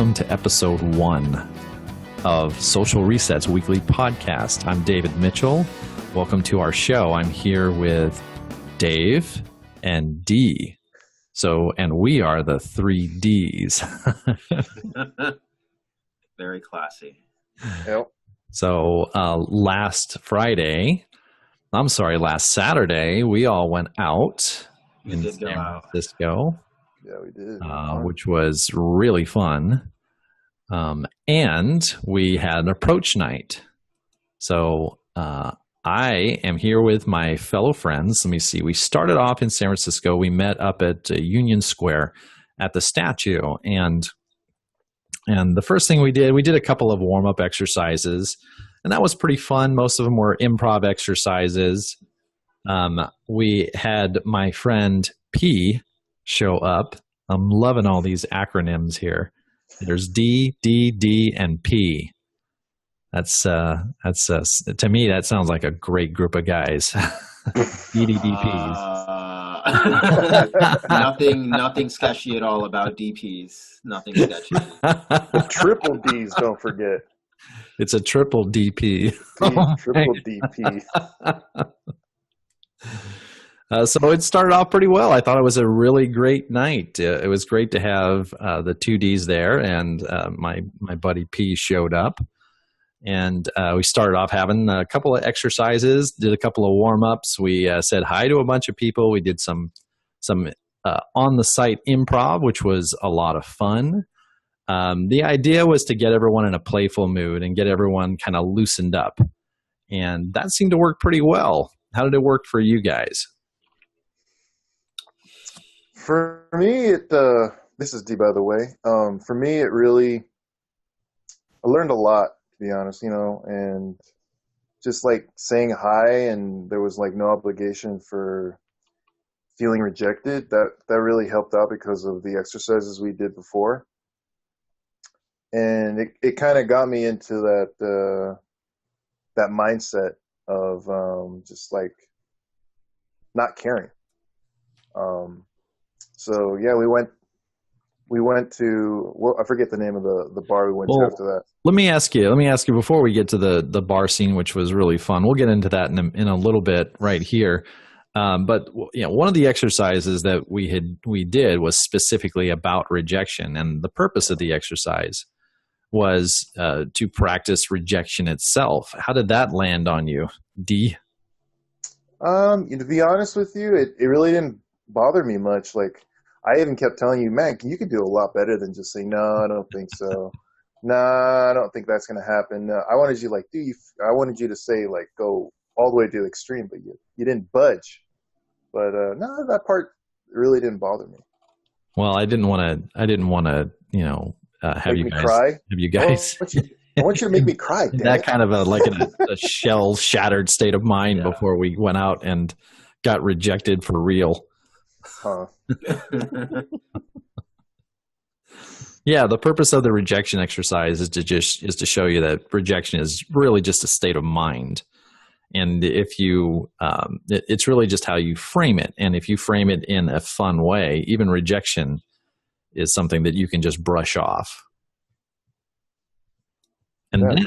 welcome to episode 1 of Social Reset's weekly podcast. I'm David Mitchell. Welcome to our show. I'm here with Dave and D. And we are the 3 Ds. Very classy. Yep. So last Saturday, we all went out in San Francisco. Yeah, we did. Which was really fun. And we had an approach night. So I am here with my fellow friends. Let me see. We started off in San Francisco. We met up at Union Square at the statue. And the first thing we did a couple of warm-up exercises. And that was pretty fun. Most of them were improv exercises. We had my friend P show up. I'm loving all these acronyms here. There's D, D, D, and P. That's to me, that sounds like a great group of guys. DDDPs. Nothing sketchy at all about DPs. Nothing sketchy. The triple Ds, don't forget. It's a triple DP. Triple DP. So it started off pretty well. I thought it was a really great night. It was great to have the 2 Ds there, and my buddy P showed up. And we started off having a couple of exercises, did a couple of warm-ups. We said hi to a bunch of people. We did some on-the-site improv, which was a lot of fun. The idea was to get everyone in a playful mood and get everyone kind of loosened up. And that seemed to work pretty well. How did it work for you guys? For me, this is D, by the way. For me, I learned a lot, to be honest, and just like saying hi, and there was like no obligation for feeling rejected. That really helped out because of the exercises we did before. And it kind of got me into that mindset of just like not caring. So yeah, we went to, I forget the name of the bar we went to after that. Let me ask you before we get to the bar scene, which was really fun. We'll get into that in a little bit right here. But one of the exercises that we did was specifically about rejection, and the purpose of the exercise was to practice rejection itself. How did that land on you, D? To be honest with you, it really didn't bother me much. Like, I even kept telling you, man, you could do a lot better than just say, no, I don't think so. No, I don't think that's going to happen. No, I wanted you I wanted you to say, like, go all the way to the extreme, but you didn't budge. But no, that part really didn't bother me. Well, I didn't want to, have you guys cry. Have you guys? I want you to make me cry. That kind of a shell shattered state of mind before we went out and got rejected for real. Huh. Yeah, the purpose of the rejection exercise is to show you that rejection is really just a state of mind, and if you, it's really just how you frame it. And if you frame it in a fun way, even rejection is something that you can just brush off. And then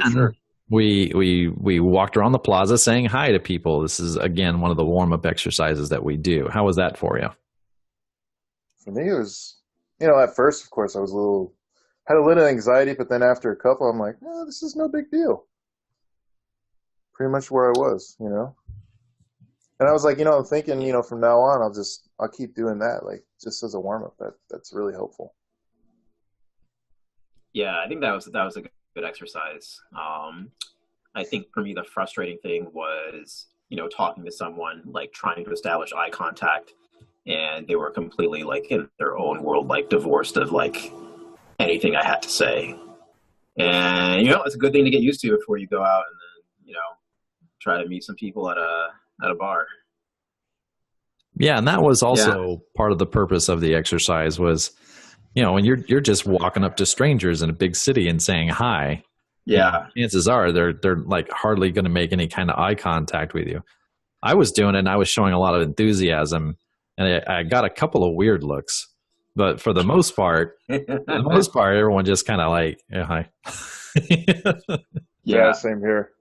we walked around the plaza saying hi to people. This is, again, one of the warm-up exercises that we do. How was that for you? For me, it was, at first, of course, I was had a little anxiety, but then after a couple, I'm like, no, this is no big deal. Pretty much where I was, And I was like, I'm thinking, from now on, I'll keep doing that, like, just as a warm-up. That's really helpful. Yeah, I think that was a good exercise. I think for me, the frustrating thing was, talking to someone, like trying to establish eye contact, and they were completely like in their own world, like divorced of like anything I had to say. And, it's a good thing to get used to before you go out and then, try to meet some people at a bar. Yeah. And that was also part of the purpose of the exercise was, when you're just walking up to strangers in a big city and saying hi. Yeah. Chances are they're like hardly going to make any kind of eye contact with you. I was doing it and I was showing a lot of enthusiasm, and I got a couple of weird looks. But for the most part, everyone just kind of like, yeah, hi. Yeah, same here.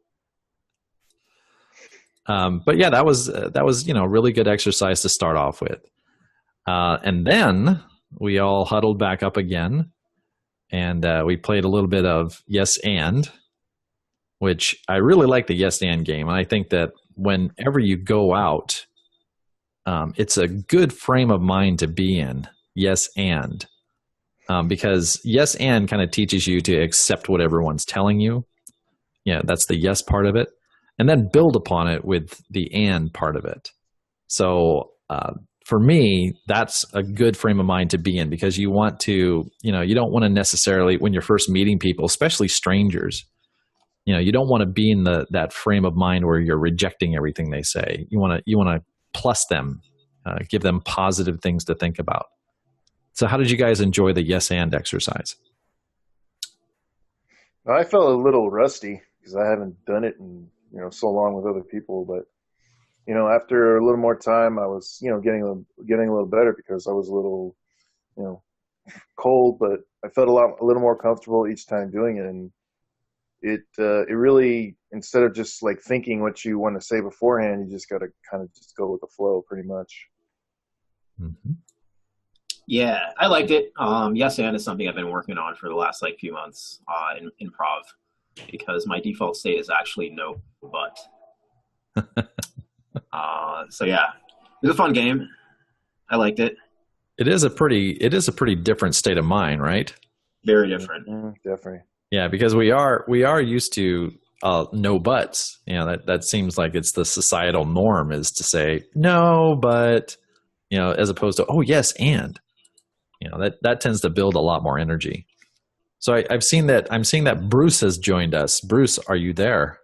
But yeah, that was really good exercise to start off with. And then we all huddled back up again, and we played a little bit of Yes and, which I really like the Yes and game. And I think that whenever you go out, it's a good frame of mind to be in, yes and. Because yes and kind of teaches you to accept what everyone's telling you. Yeah, that's the yes part of it. And then build upon it with the and part of it. So for me, that's a good frame of mind to be in, because you want to, you don't want to necessarily, when you're first meeting people, especially strangers, you don't want to be in that frame of mind where you're rejecting everything they say. You want to plus them, give them positive things to think about. So how did you guys enjoy the yes and exercise? I felt a little rusty because I haven't done it in so long with other people, but after a little more time, I was getting a little better, because I was a little cold, but I felt a little more comfortable each time doing it, and it really, instead of just like thinking what you want to say beforehand, you just got to kind of just go with the flow, pretty much. Mm-hmm. Yeah, I liked it. Yes and is something I've been working on for the last few months in improv, because my default state is actually no but. So yeah, it was a fun game. I liked it. It is a pretty different state of mind, right? Very different. Definitely. Yeah, because we are used to no buts. That seems like it's the societal norm, is to say no, but as opposed to, oh yes, and that tends to build a lot more energy. So I'm seeing that Bruce has joined us. Bruce, are you there?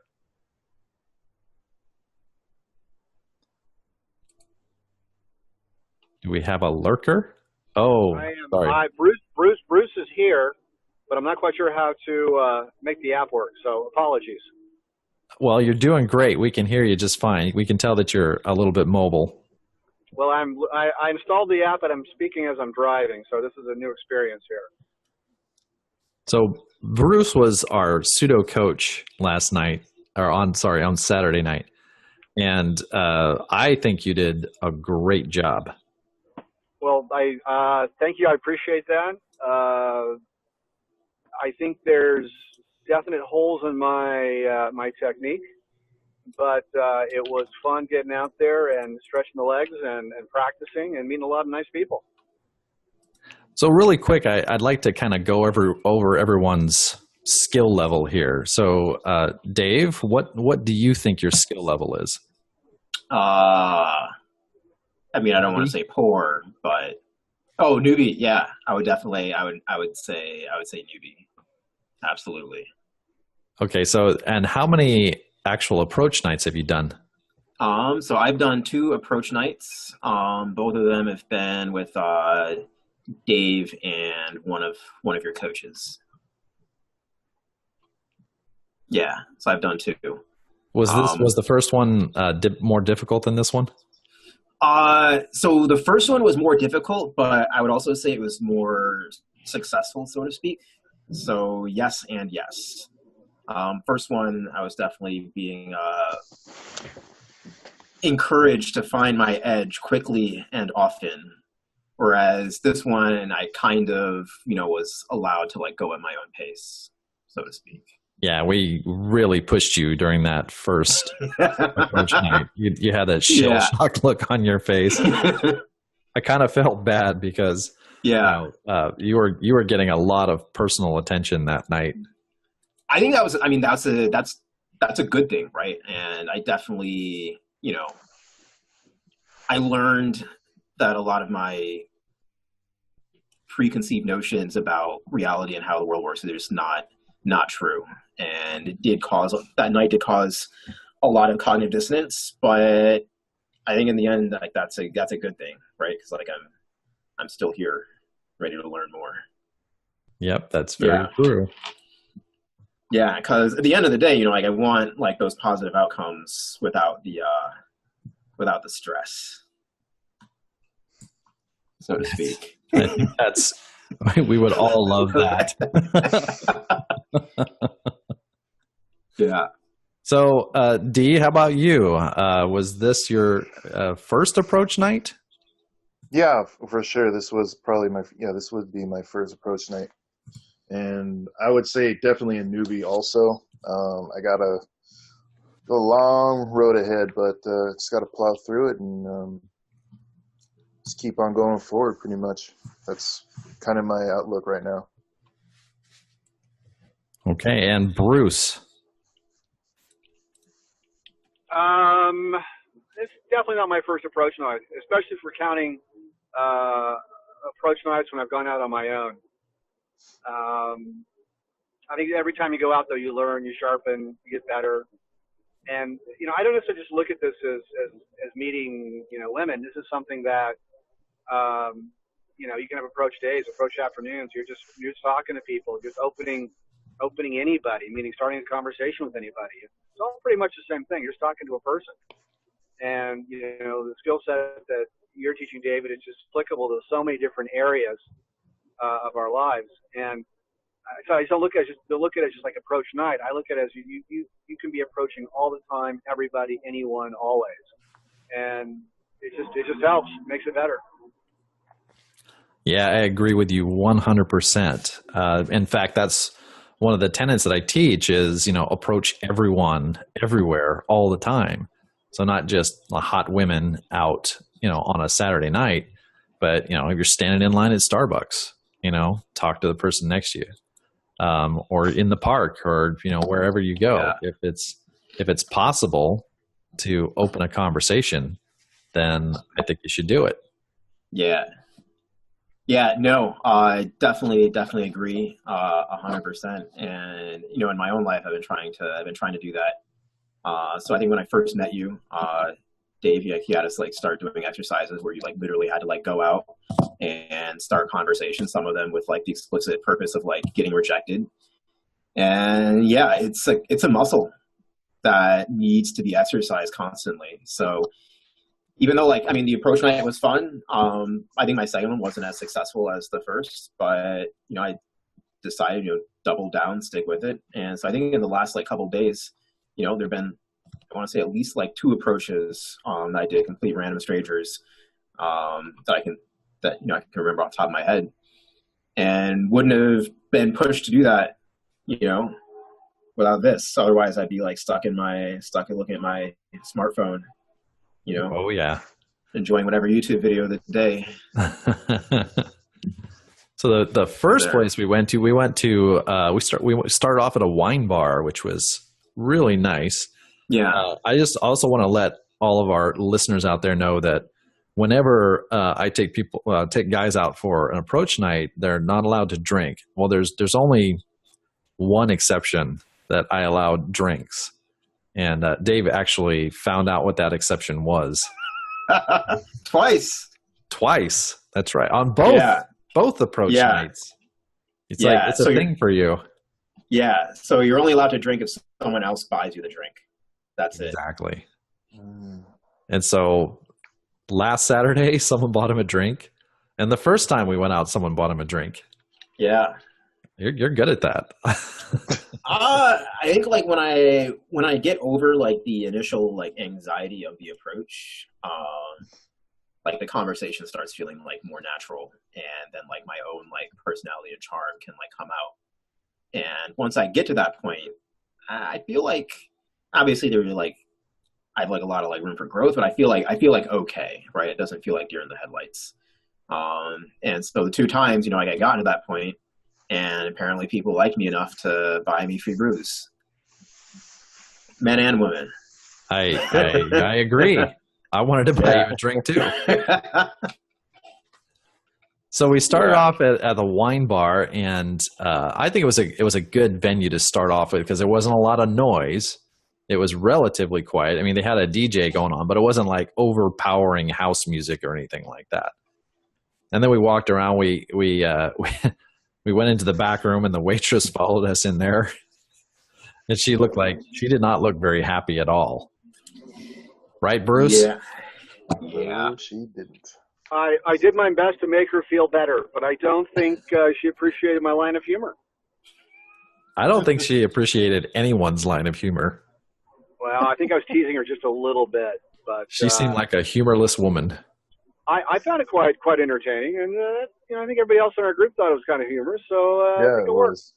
Do we have a lurker? Oh, I am. sorry. Hi, Bruce is here, but I'm not quite sure how to make the app work. So apologies. Well, you're doing great. We can hear you just fine. We can tell that you're a little bit mobile. Well, I installed the app and I'm speaking as I'm driving, so this is a new experience here. So Bruce was our pseudo coach last night, or on Saturday night, and I think you did a great job. Well, I thank you. I appreciate that. I think there's definite holes in my my technique, but it was fun getting out there and stretching the legs and practicing and meeting a lot of nice people. So really quick, I'd like to kind of go over everyone's skill level here. So Dave, what do you think your skill level is? I mean, I don't want to say poor, but newbie. Yeah, I would say newbie. Absolutely. Okay, so and how many actual approach nights have you done? So I've done 2 approach nights. Both of them have been with Dave and one of your coaches. Yeah, so I've done 2. Was the first one more difficult than this one? So the first one was more difficult, but I would also say it was more successful, so to speak. So yes and yes. First one, I was definitely being encouraged to find my edge quickly and often, whereas this one, I kind of, was allowed to go at my own pace, so to speak. Yeah, we really pushed you during that first approach night. You had that shell-shocked look on your face. I kind of felt bad because you were getting a lot of personal attention that night. I think that's a good thing, right? And I definitely, I learned that a lot of my preconceived notions about reality and how the world works are just not true. And that night did cause a lot of cognitive dissonance, but I think in the end, that's a good thing, right? Because I'm still here, ready to learn more. Yep, that's very true. Yeah, because at the end of the day, I want those positive outcomes without the stress. so to speak. I think we would all love that. Yeah. So, Dee, how about you? Was this your first approach night? Yeah, for sure. This was probably this would be my first approach night. And I would say definitely a newbie also. I got a long road ahead, but just got to plow through it and just keep on going forward pretty much. That's kind of my outlook right now. Okay, and Bruce. It's definitely not my first approach night, especially for counting approach nights when I've gone out on my own. I think every time you go out, though, you learn, you sharpen, you get better. And, I don't necessarily just look at this as meeting, women. This is something that, you can have approach days, approach afternoons. You're just talking to people, just opening anybody, meaning starting a conversation with anybody. It's all pretty much the same thing. You're just talking to a person. And, the skill set that you're teaching, David, is just applicable to so many different areas of our lives. And so I don't look at it just like approach night. I look at it as you can be approaching all the time, everybody, anyone, always. And it just helps, makes it better. Yeah, I agree with you 100%. In fact, that's one of the tenets that I teach is, approach everyone, everywhere, all the time. So not just the hot women out, on a Saturday night, but, if you're standing in line at Starbucks, talk to the person next to you, or in the park or, wherever you go. Yeah. If it's possible to open a conversation, then I think you should do it. Yeah. Yeah, no, I definitely agree 100%. And, in my own life, I've been trying to do that. So I think when I first met you, Dave, you had us start doing exercises where you literally had to go out and start conversations, some of them with the explicit purpose of getting rejected. And yeah, it's a muscle that needs to be exercised constantly. So even though the approach night was fun, I think my second one wasn't as successful as the first, but I decided double down, stick with it. And so I think in the last couple of days, there've been, I want to say at least 2 approaches that I did, complete random strangers, that I can remember off the top of my head, and wouldn't have been pushed to do that, without this. Otherwise, I'd be stuck looking at my smartphone, Oh yeah, enjoying whatever YouTube video of the day. So the first place we went to we started off at a wine bar, which was really nice. Yeah. I just also want to let all of our listeners out there know that whenever I take guys out for an approach night, they're not allowed to drink. Well, there's only one exception that I allowed drinks, and Dave actually found out what that exception was. Twice. That's right. On both approach nights. It's it's a thing for you. Yeah. So you're only allowed to drink if someone else buys you the drink. That's it. Exactly. And so last Saturday, someone bought him a drink. And the first time we went out, someone bought him a drink. Yeah. You're good at that. I think when I get over the initial anxiety of the approach, the conversation starts feeling more natural, and then my own personality and charm can come out. And once I get to that point, I feel obviously there's I have a lot of room for growth, but I feel okay, right? It doesn't feel like deer in the headlights. And so the 2 times, I got gotten to that point, and apparently people like me enough to buy me free brews, men and women. I agree. I wanted to buy you a drink too. So we started off at the wine bar, and I think it was a good venue to start off with because there wasn't a lot of noise. It was relatively quiet. I mean, they had a DJ going on, but it wasn't overpowering house music or anything like that. And then we walked around. We went into the back room, and the waitress followed us in there, and she did not look very happy at all. Right, Bruce? Yeah. No, she didn't. I did my best to make her feel better, but I don't think she appreciated my line of humor. I don't think she appreciated anyone's line of humor. Well, I think I was teasing her just a little bit, but She seemed like a humorless woman. I found it quite entertaining, and I think everybody else in our group thought it was kind of humorous. So I Yeah, think it worked. was.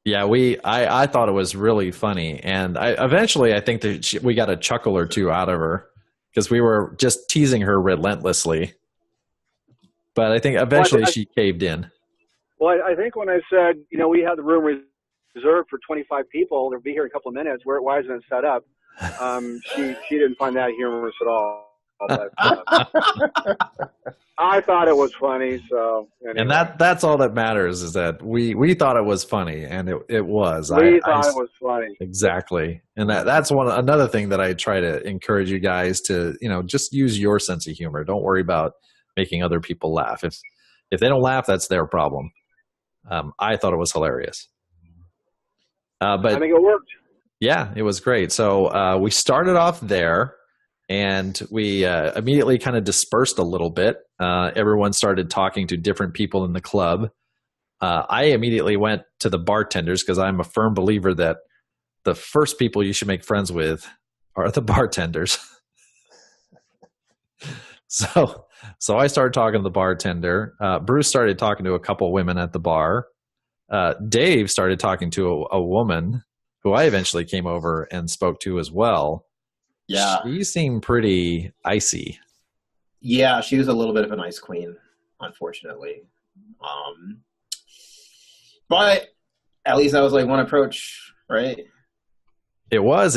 Yeah, I thought it was really funny, and I think that we got a chuckle or two out of her because we were just teasing her relentlessly. But I think eventually she caved in. Well, I think when I said, we had the room reserved for 25 people, they'll be here in a couple of minutes. Why isn't it set up? She didn't find that humorous at all. But, I thought it was funny. So anyway. And that's all that matters is that we thought it was funny, and it was. We thought it was funny. Exactly, and that's another thing that I try to encourage you guys to just use your sense of humor. Don't worry about making other people laugh. If they don't laugh, that's their problem. I thought it was hilarious. But I think it worked. Yeah, it was great. So we started off there, and we immediately kind of dispersed a little bit. Everyone started talking to different people in the club. I immediately went to the bartenders because I'm a firm believer that the first people you should make friends with are the bartenders. So I started talking to the bartender. Bruce started talking to a couple women at the bar. Dave started talking to a woman who I eventually came over and spoke to as well. Yeah. She seemed pretty icy. Yeah, she was a little bit of an ice queen, unfortunately. But at least that was like one approach, right? It was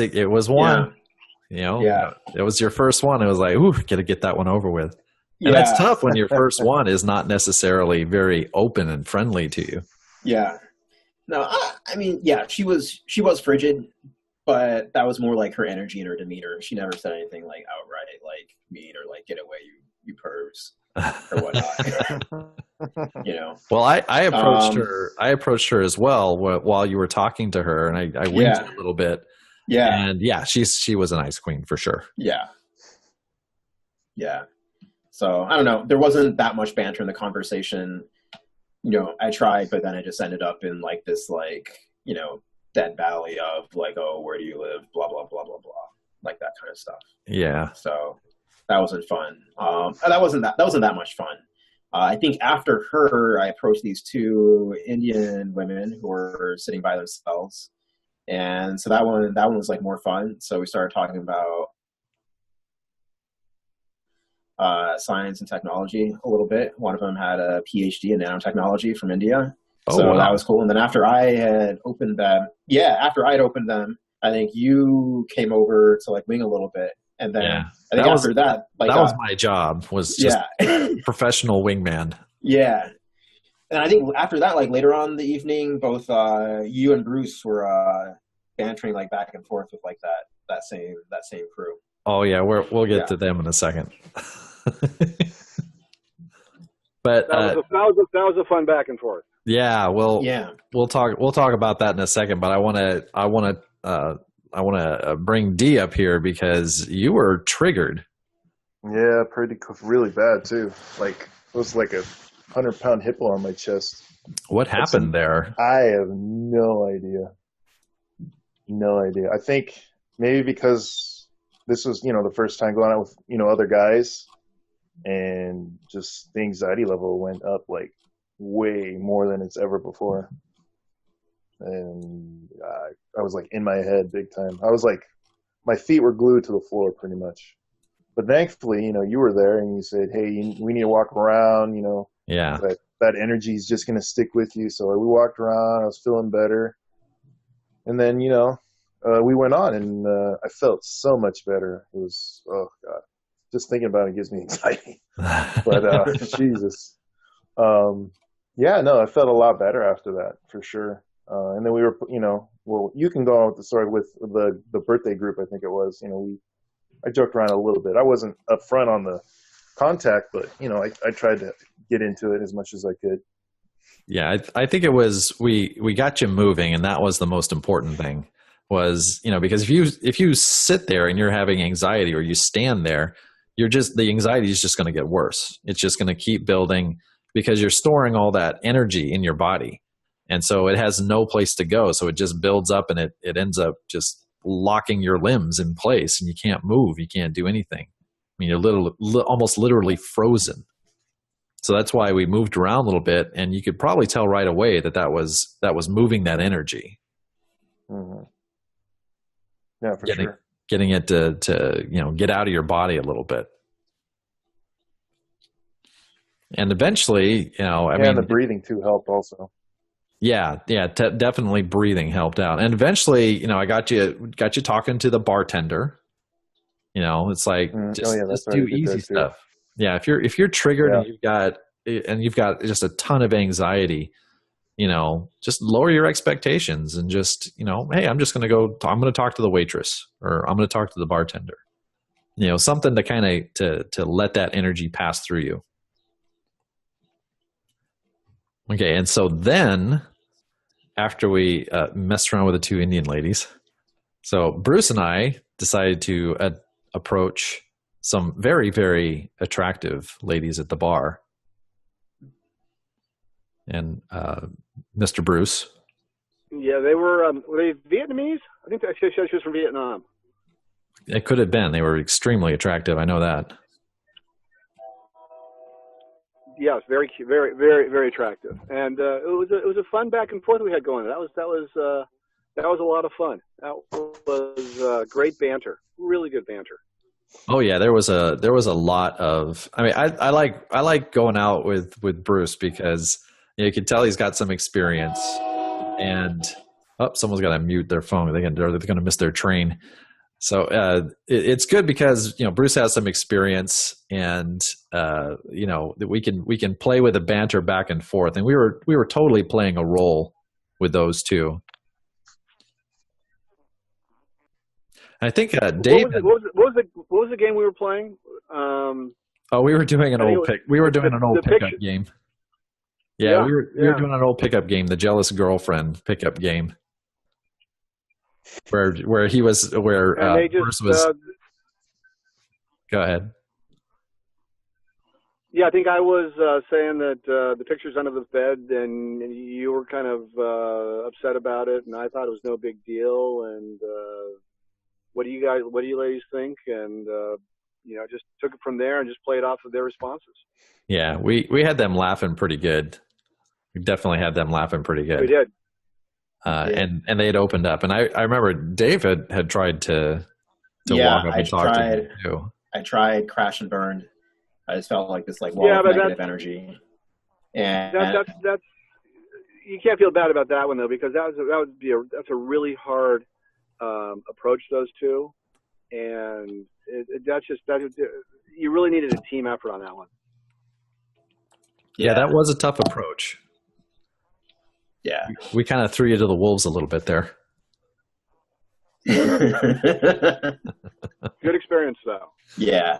one. Yeah. It was your first one. It was like, ooh, gotta get that one over with. And Yeah. that's tough when your first one is not necessarily very open and friendly to you. Yeah. No, I mean, yeah, she was frigid, but that was more like her energy and her demeanor. She never said anything like outright like mean or like get away, you pervs or whatnot. Well, I approached her. I approached her as well while you were talking to her, and I winked a little bit. Yeah. And yeah, she was an ice queen for sure. Yeah. Yeah. So I don't know. There wasn't that much banter in the conversation. I tried, but then it just ended up in like this, like, dead valley of like, oh, where do you live? Blah, blah, blah, blah, blah. Like that kind of stuff. Yeah. So that wasn't fun. That wasn't that much fun. I think after her, I approached these two Indian women who were sitting by themselves. And so that one was like more fun. So we started talking about science and technology a little bit. One of them had a PhD in nanotechnology from India. So wow. That was cool. And then after I had opened them, I think you came over to like wing a little bit. And then I think after that, like, that was my job, was just professional wingman. Yeah. And I think after that, like later on in the evening, both you and Bruce were bantering like back and forth with like that same crew. Oh yeah, we'll get to them in a second. But that was a fun back and forth. Yeah, we'll talk about that in a second. But I want to bring Dee up here because you were triggered. Yeah, really bad too. Like it was like a 100-pound hippo on my chest. What happened there? I have no idea. No idea. I think maybe because this was, the first time going out with, other guys, and just the anxiety level went up like way more than it's ever before. And I was like in my head big time. I was like, my feet were glued to the floor pretty much. But thankfully, you were there and you said, hey, we need to walk around, Yeah. That energy is just going to stick with you. So we walked around. I was feeling better. And then, we went on, and I felt so much better. It was, oh, God. Just thinking about it gives me anxiety. But, Jesus. I felt a lot better after that, for sure. And then we were, you can go on with the story with the birthday group, I think it was. I joked around a little bit. I wasn't up front on the contact, but, I tried to get into it as much as I could. Yeah, I think it was we got you moving, and that was the most important thing. Was because if you sit there and you're having anxiety, or you stand there, the anxiety is just going to get worse. It's just going to keep building because you're storing all that energy in your body. And so it has no place to go. So it just builds up and it ends up just locking your limbs in place and you can't move. You can't do anything. I mean, you're almost literally frozen. So that's why we moved around a little bit, and you could probably tell right away that was moving that energy. Mm-hmm. Yeah, for sure. Getting it to get out of your body a little bit. And eventually, I mean, the breathing too helped also. Yeah, definitely breathing helped out. And eventually, I got you talking to the bartender. It's like just do easy stuff. Yeah, if you're triggered and you've got just a ton of anxiety, just lower your expectations and just, hey, I'm going to talk to the waitress or I'm going to talk to the bartender. Something to kind of to let that energy pass through you. Okay, and so then after we messed around with the two Indian ladies, so Bruce and I decided to approach some very, very attractive ladies at the bar. And Mr. Bruce. Yeah, they were they Vietnamese? I think she was from Vietnam. It could have been. They were extremely attractive. I know that. Yes, very, very, very, very attractive. And it was a fun back and forth we had going. That was a lot of fun. That was great banter. Really good banter. Oh yeah, there was a lot of. I mean, I like going out with Bruce because you can tell he's got some experience. And someone's got to mute their phone. They're going to miss their train. So it's good because Bruce has some experience, and that we can play with the banter back and forth. And we were totally playing a role with those two. I think David. What was the game we were playing? We were doing an old pickup game. Yeah, we were doing an old pickup game, the jealous girlfriend pickup game, where Bruce was. Go ahead. Yeah, I think I was saying that the picture's under the bed, and you were kind of upset about it, and I thought it was no big deal. And what do you ladies think? And just took it from there and just played off of their responses. Yeah, we had them laughing pretty good. We definitely had them laughing pretty good. We did. And they had opened up. And I remember David had tried to walk up and talk to me too. I tried Crash and Burned. I just felt like this wall of negative energy. And that's you can't feel bad about that one though, because that's a really hard approach, those two, and you really needed a team effort on that one. Yeah, that was a tough approach. Yeah, we kind of threw you to the wolves a little bit there. Good experience though. Yeah,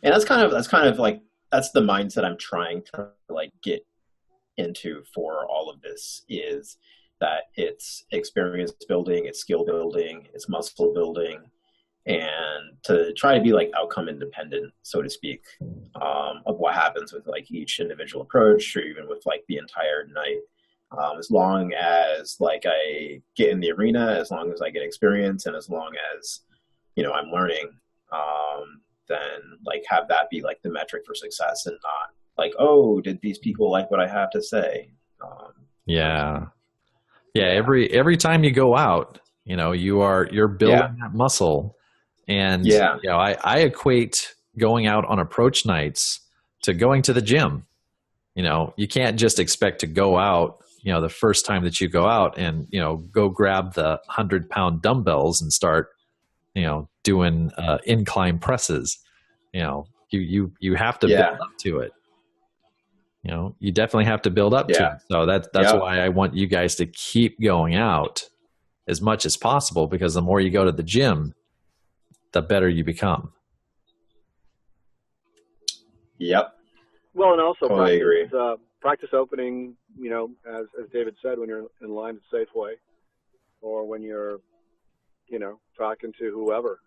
and that's kind of like that's the mindset I'm trying to like get into for all of this, is that it's experience building, it's skill building, it's muscle building, and to try to be like outcome independent, so to speak, of what happens with like each individual approach, or even with like the entire night. As long as like I get in the arena, as long as I get experience, and as long as I'm learning, then like have that be like the metric for success, and not like, oh, did these people like what I have to say? Yeah. Every time you go out, you're building that muscle, and I equate going out on approach nights to going to the gym. You can't just expect to go out, the first time that you go out and go grab the 100-pound dumbbells and start, doing incline presses. You have to build up to it. You definitely have to build up to it. So that's why I want you guys to keep going out as much as possible, because the more you go to the gym, the better you become. Yep. Well, and also practice opening, as David said, when you're in line at Safeway, or when you're, talking to whoever.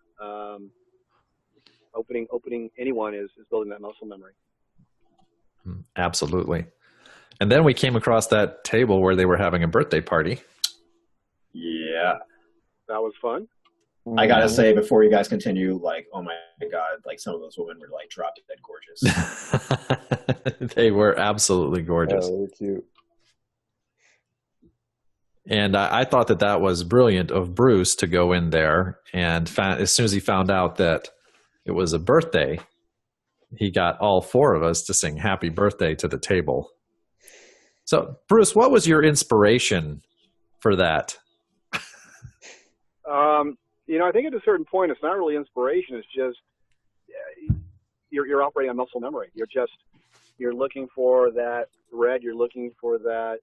opening anyone is building that muscle memory. Absolutely. And then we came across that table where they were having a birthday party. Yeah. That was fun. I gotta say, before you guys continue, like, oh my God, like some of those women were like drop dead gorgeous. They were absolutely gorgeous. Oh, they're cute. And I thought that was brilliant of Bruce to go in there. And as soon as he found out that it was a birthday, he got all four of us to sing happy birthday to the table. So, Bruce, what was your inspiration for that? I think at a certain point, it's not really inspiration. It's just you're operating on muscle memory. You're looking for that thread. You're looking for that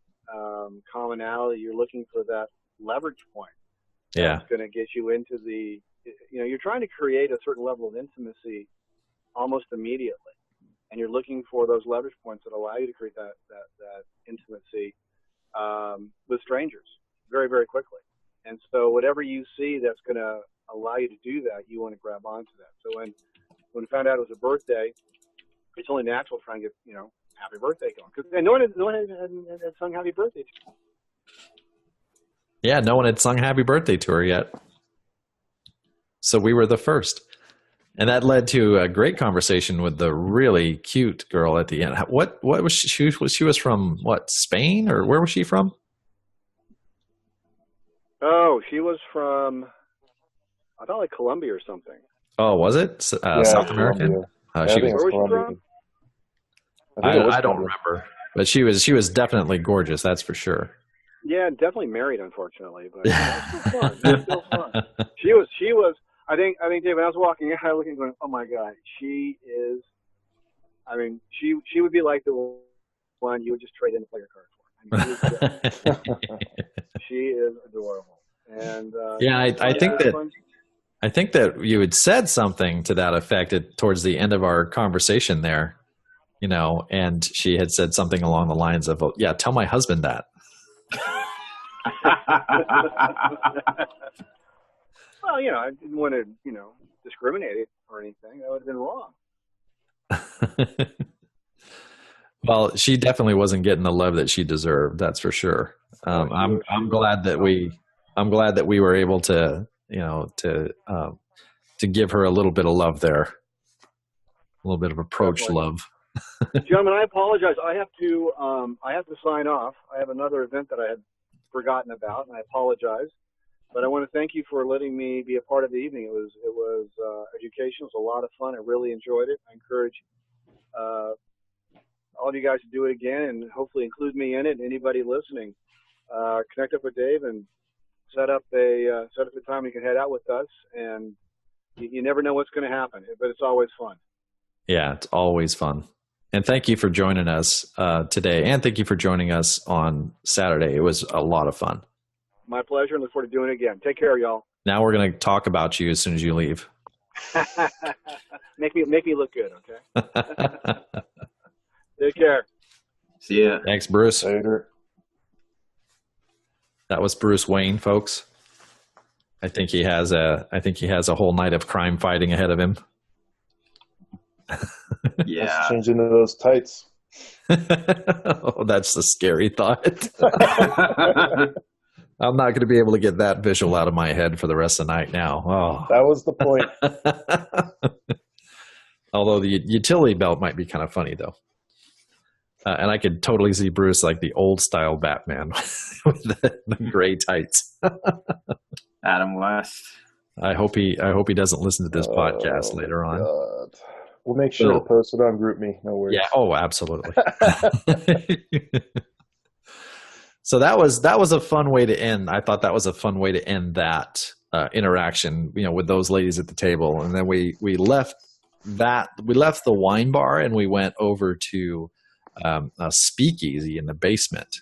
commonality. You're looking for that leverage point. Yeah, that's going to get you into the. You're trying to create a certain level of intimacy almost immediately, and you're looking for those leverage points that allow you to create that intimacy with strangers very, very quickly. And so whatever you see that's going to allow you to do that, you want to grab onto that. So when we found out it was a birthday, it's only natural to try and get, happy birthday going. Because no one had sung happy birthday to her. Yeah, no one had sung happy birthday to her yet. So we were the first. And that led to a great conversation with the really cute girl at the end. What was she? She was from, Spain? Or where was she from? Oh, she was from, I thought like Colombia or something. Oh, was it? South American? Where She was, was she from? I don't remember. But she was definitely gorgeous, that's for sure. Yeah, definitely married, unfortunately. But it was still fun. It was still fun. She was, I think, Dave, when I was walking out, looking, going, oh my God, she is, she would be like the one you would just trade in a player card for. She is adorable. And I think that you had said something to that effect towards the end of our conversation there, and she had said something along the lines of, oh, yeah, tell my husband that. Well, I didn't want to, discriminate or anything. That would have been wrong. Well, she definitely wasn't getting the love that she deserved. That's for sure. I'm glad that we were able to, to give her a little bit of love there, a little bit of approach love. Gentlemen, I apologize. I have to sign off. I have another event that I had forgotten about, and I apologize. But I want to thank you for letting me be a part of the evening. It was educational. It was a lot of fun. I really enjoyed it. I encourage all of you guys to do it again, and hopefully include me in it. Anybody listening, connect up with Dave and set up a time you can head out with us. And you never know what's going to happen, but it's always fun. Yeah, it's always fun. And thank you for joining us today, and thank you for joining us on Saturday. It was a lot of fun. My pleasure, and look forward to doing it again. Take care, y'all. Now we're going to talk about you as soon as you leave. Make me look good, okay? Take care. See ya. Thanks, Bruce. Later. That was Bruce Wayne, folks. I think he has a whole night of crime fighting ahead of him. Yeah. Change into those tights. Oh, that's the scary thought. I'm not going to be able to get that visual out of my head for the rest of the night now. Oh. That was the point. Although the utility belt might be kind of funny, though. And I could totally see Bruce like the old style Batman with the gray tights. Adam West. I hope he doesn't listen to this podcast later on. God. We'll make sure to post it on GroupMe. No worries. Yeah. Oh, absolutely. So that was a fun way to end. I thought that was a fun way to end that interaction, with those ladies at the table. And then we left the wine bar and we went over to a speakeasy in the basement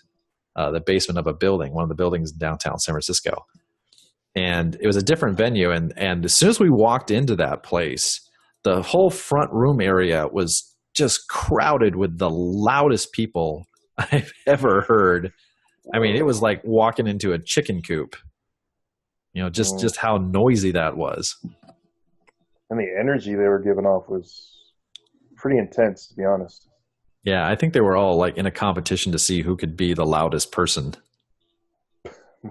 of a building, one of the buildings in downtown San Francisco. And it was a different venue. And as soon as we walked into that place, the whole front room area was just crowded with the loudest people I've ever heard. I mean, it was like walking into a chicken coop, just how noisy that was. And the energy they were giving off was pretty intense, to be honest. Yeah, I think they were all like in a competition to see who could be the loudest person.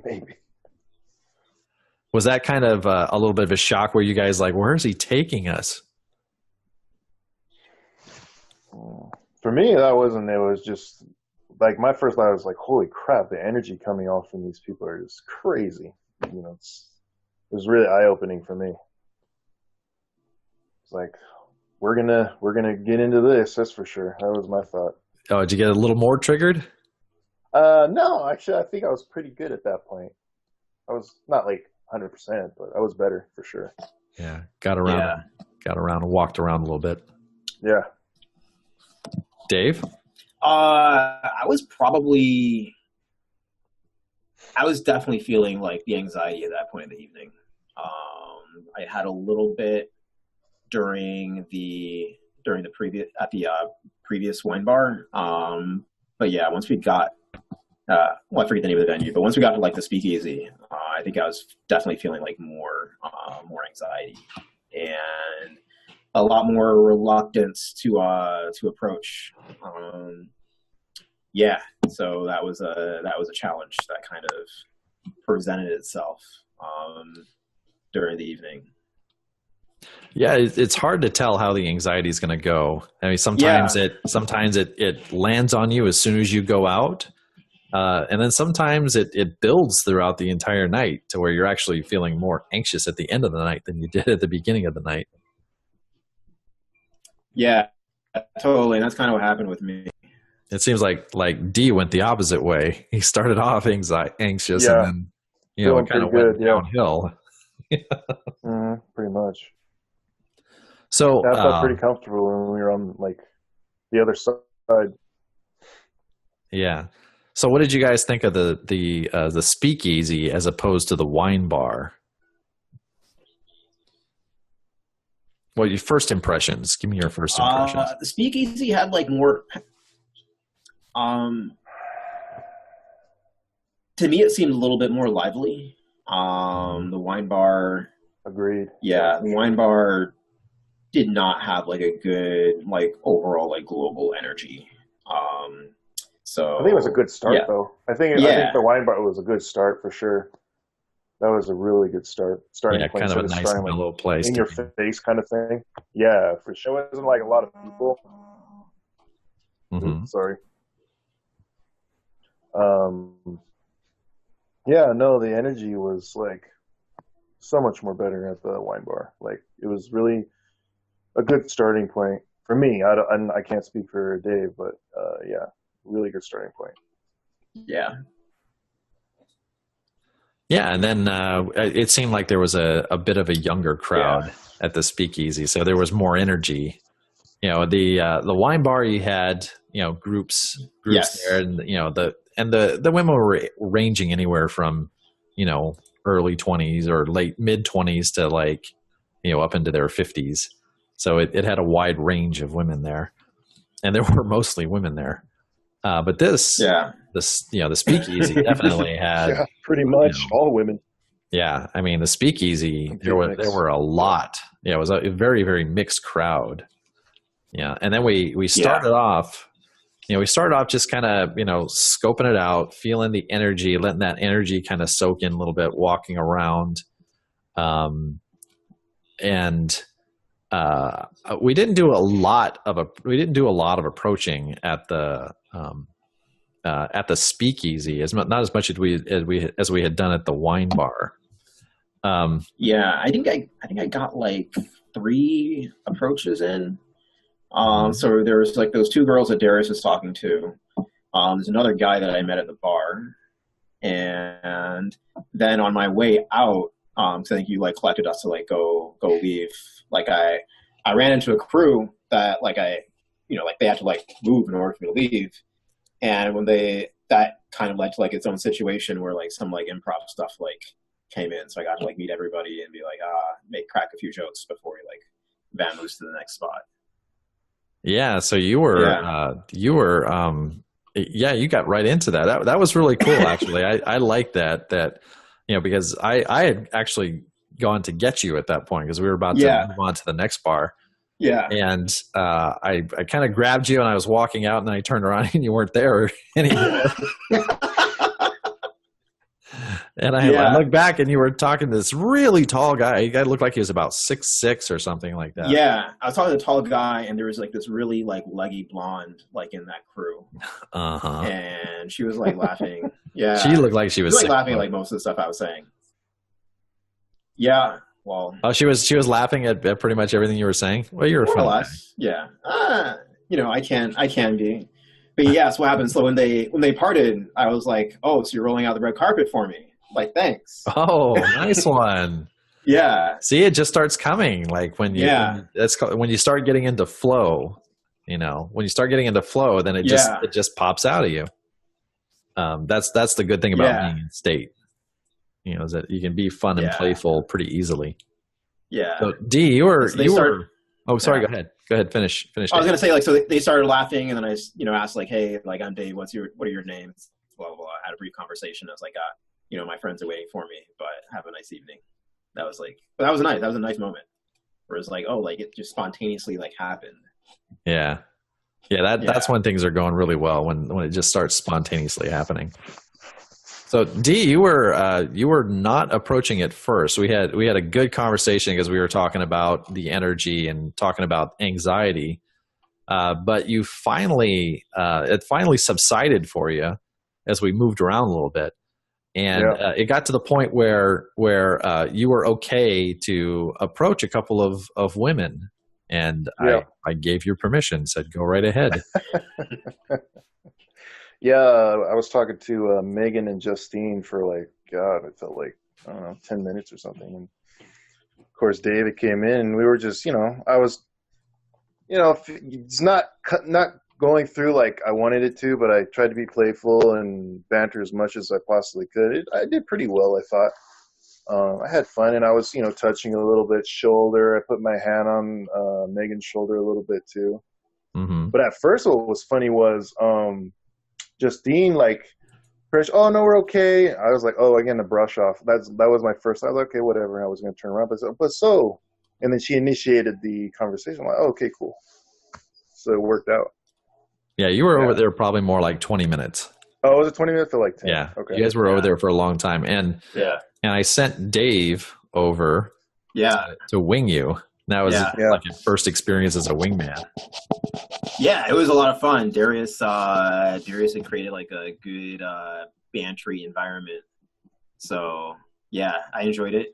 Maybe. Was that kind of a little bit of a shock? Where you guys like, where is he taking us? For me, that wasn't. It was just like my first thought was like, "Holy crap! The energy coming off from these people are just crazy." It was really eye opening for me. It's like we're gonna get into this. That's for sure. That was my thought. Oh, did you get a little more triggered? No, actually, I think I was pretty good at that point. I was not like 100%, but I was better for sure. Yeah, got around and walked around a little bit. Yeah. Dave? I was definitely feeling like the anxiety at that point in the evening. I had a little bit during the previous wine bar. But yeah, once we got, I forget the name of the venue, but once we got to like the speakeasy, I think I was definitely feeling like more anxiety and a lot more reluctance to approach. Yeah, so that was a challenge that kind of presented itself during the evening. Yeah, it's hard to tell how the anxiety is going to go. I mean, sometimes it lands on you as soon as you go out, and then sometimes it builds throughout the entire night to where you're actually feeling more anxious at the end of the night than you did at the beginning of the night. Yeah, totally. And that's kind of what happened with me. It seems like D went the opposite way. He started off anxious, and then it kind of went downhill. Pretty much. So I felt pretty comfortable when we were on like the other side. Yeah. So what did you guys think of the speakeasy as opposed to the wine bar? Well, your first impressions. Give me your first impressions. The speakeasy had like more. To me, it seemed a little bit more lively. The wine bar. Agreed. Yeah, the wine bar did not have like a good like overall like global energy. So I think it was a good start though. I think the wine bar was a good start for sure. That was a really good start. Starting point, kind of a nice mellow place. In your face kind of thing. Yeah, for sure. It wasn't like a lot of people. Mm-hmm. Sorry. Yeah, no, the energy was like so much more better at the wine bar. Like it was really a good starting point for me. I can't speak for Dave, but yeah, really good starting point. Yeah. Yeah, and then it seemed like there was a bit of a younger crowd at the speakeasy, so there was more energy. The wine bar, you had groups there, and the women were ranging anywhere from early 20s or late mid 20s to like up into their 50s. So it had a wide range of women there, and there were mostly women there. But the speakeasy definitely had pretty much all women. Yeah, I mean the speakeasy there were a lot. Yeah, it was a very, very mixed crowd. Yeah, and then we started off. We started off just kind of scoping it out, feeling the energy, letting that energy kind of soak in a little bit, walking around, and we didn't do a lot of approaching at the speakeasy, not as much as we had done at the wine bar. I think I got like 3 approaches in. So there was like those 2 girls that Darius was talking to. There's another guy that I met at the bar, and then on my way out, because I think you like collected us to like go leave. Like I ran into a crew that like they had to like move in order for me to leave, and when that kind of led to like its own situation where like some like improv stuff like came in, so I got to like meet everybody and be like crack a few jokes before we like vamoose to the next spot. Yeah, so you got right into that. That was really cool, actually. I like that because I had actually gone to get you at that point because we were about to Yeah. move on to the next bar. Yeah. And I kind of grabbed you and I was walking out and I turned around and you weren't there anymore. And I looked back and you were talking to this really tall guy. He looked like he was about 6'6" or something like that. Yeah. I was talking to a tall guy, and there was like this really like leggy blonde like in that crew. Uh-huh. And she was like laughing. Yeah. She looked like she was like laughing at like most of the stuff I was saying. Yeah. Well. Oh, she was laughing at pretty much everything you were saying. Well, you're a more or fun guy. less. Yeah. I can be. But yeah, so what happened? So when they parted, I was like, "Oh, so you're rolling out the red carpet for me?" Like, thanks. Oh, nice one. Yeah. See, it just starts coming. Like when you, Yeah. when you start getting into flow, when you start getting into flow, then it just pops out of you. That's the good thing about being in state, is that you can be fun and playful pretty easily. Yeah. So D, you were. Oh, sorry. Yeah. Go ahead. Go ahead. Finish. I was gonna say, like, so they started laughing, and then I, asked like, "Hey, like, I'm Dave. What are your names?" Blah blah blah. I had a brief conversation. I was like, my friends are waiting for me, but have a nice evening. That was nice. That was a nice moment. Where it was like, oh, like it just spontaneously like happened. Yeah. That's when things are going really well, when it just starts spontaneously happening. So D, you were not approaching it first. We had a good conversation because we were talking about the energy and talking about anxiety. But you it finally subsided for you as we moved around a little bit. And it got to the point where you were okay to approach a couple of women. And I gave you permission, said, go right ahead. Yeah, I was talking to Megan and Justine for it felt like, I don't know, 10 minutes or something. And of course, David came in and we were just, I was, it's not going through like I wanted it to, but I tried to be playful and banter as much as I possibly could. I did pretty well, I thought. I had fun, and I was, touching a little bit shoulder. I put my hand on Megan's shoulder a little bit too. Mm-hmm. But at first, what was funny was Justine, like, oh no, we're okay. I was like, oh, again, the brush off. That was my first. I was like, okay, whatever. I was going to turn around, and then she initiated the conversation. I'm like, oh, okay, cool. So it worked out. Yeah, you were over there probably more like 20 minutes. Oh, was it 20 minutes or like 10? Yeah. Okay. You guys were over there for a long time. And I sent Dave over to wing you. That was like your first experience as a wingman. Yeah, it was a lot of fun. Darius had created like a good bantery environment. So yeah, I enjoyed it.